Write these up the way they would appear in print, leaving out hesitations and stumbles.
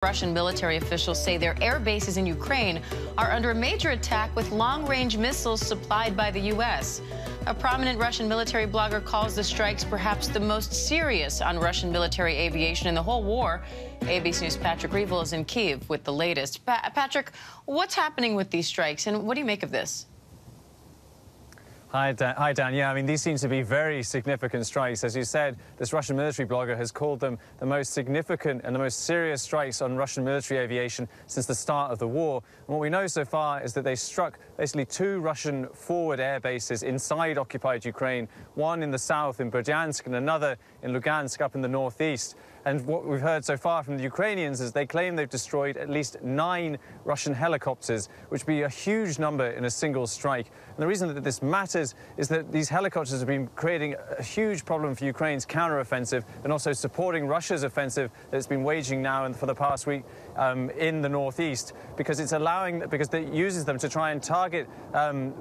Russian military officials say their air bases in Ukraine are under a major attack with long-range missiles supplied by the U.S. A prominent Russian military blogger calls the strikes perhaps the most serious on Russian military aviation in the whole war. ABC News' Patrick Reevell is in Kyiv with the latest. Patrick, what's happening with these strikes, and what do you make of this? Hi, Dan. Yeah, I mean, these seem to be very significant strikes. As you said, this Russian military blogger has called them the most significant and the most serious strikes on Russian military aviation since the start of the war. And what we know so far is that they struck basically two Russian forward air bases inside occupied Ukraine, one in the south in Berdyansk and another in Lugansk up in the northeast. And what we've heard so far from the Ukrainians is they claim they've destroyed at least 9 Russian helicopters, which would be a huge number in a single strike. And the reason that this matters is that these helicopters have been creating a huge problem for Ukraine's counteroffensive and also supporting Russia's offensive that it's been waging now and for the past week in the northeast, because it uses them to try and target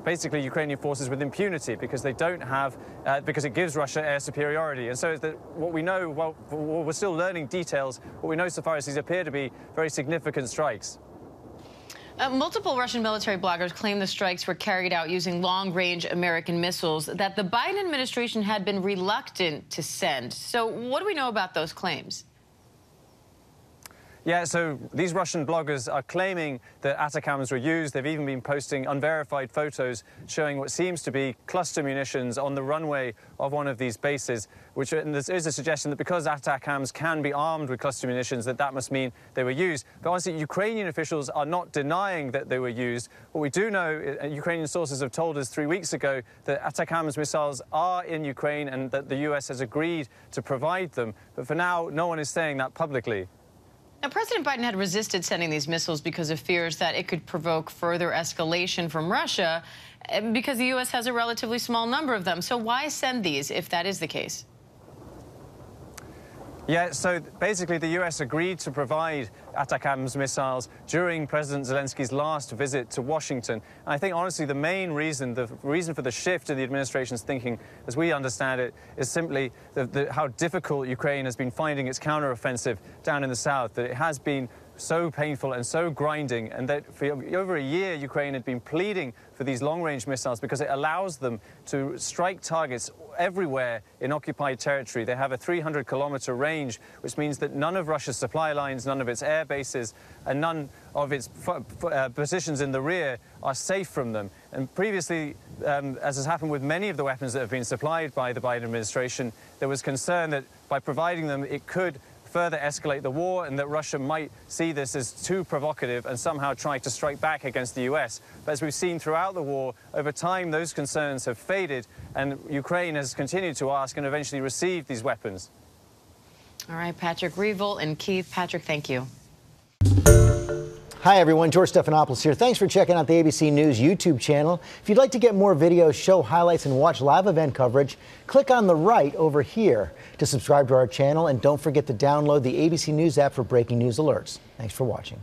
basically Ukrainian forces with impunity, because they don't have, because it gives Russia air superiority. And so that what we know, well, we're still learning details. What we know so far is these appear to be very significant strikes. Multiple Russian military bloggers claim the strikes were carried out using long-range American missiles that the Biden administration had been reluctant to send. So what do we know about those claims? Yeah, so these Russian bloggers are claiming that ATACMS were used. They've even been posting unverified photos showing what seems to be cluster munitions on the runway of one of these bases, and there is a suggestion that because ATACMS can be armed with cluster munitions, that must mean they were used. But honestly, Ukrainian officials are not denying that they were used. What we do know, Ukrainian sources have told us 3 weeks ago, that ATACMS missiles are in Ukraine and that the US has agreed to provide them. But for now, no one is saying that publicly. Now, President Biden had resisted sending these missiles because of fears that it could provoke further escalation from Russia, because the U.S. has a relatively small number of them. So why send these if that is the case? Yeah, so basically the U.S. agreed to provide ATACMS missiles during President Zelensky's last visit to Washington. And I think, honestly, the reason for the shift in the administration's thinking, as we understand it, is simply how difficult Ukraine has been finding its counteroffensive down in the south, that it has been so painful and so grinding, and that for over a year Ukraine had been pleading for these long-range missiles because it allows them to strike targets everywhere in occupied territory. They have a 300-kilometer range, which means that none of Russia's supply lines, none of its air bases, and none of its positions in the rear are safe from them. And previously, as has happened with many of the weapons that have been supplied by the Biden administration, there was concern that by providing them, it could further escalate the war, and that Russia might see this as too provocative and somehow try to strike back against the US. But as we've seen throughout the war, over time those concerns have faded, and Ukraine has continued to ask and eventually received these weapons. All right, Patrick Reevell in Kyiv. Patrick, thank you. Hi, everyone. George Stephanopoulos here. Thanks for checking out the ABC News YouTube channel. If you'd like to get more videos, show highlights, and watch live event coverage, click on the right over here to subscribe to our channel. And don't forget to download the ABC News app for breaking news alerts. Thanks for watching.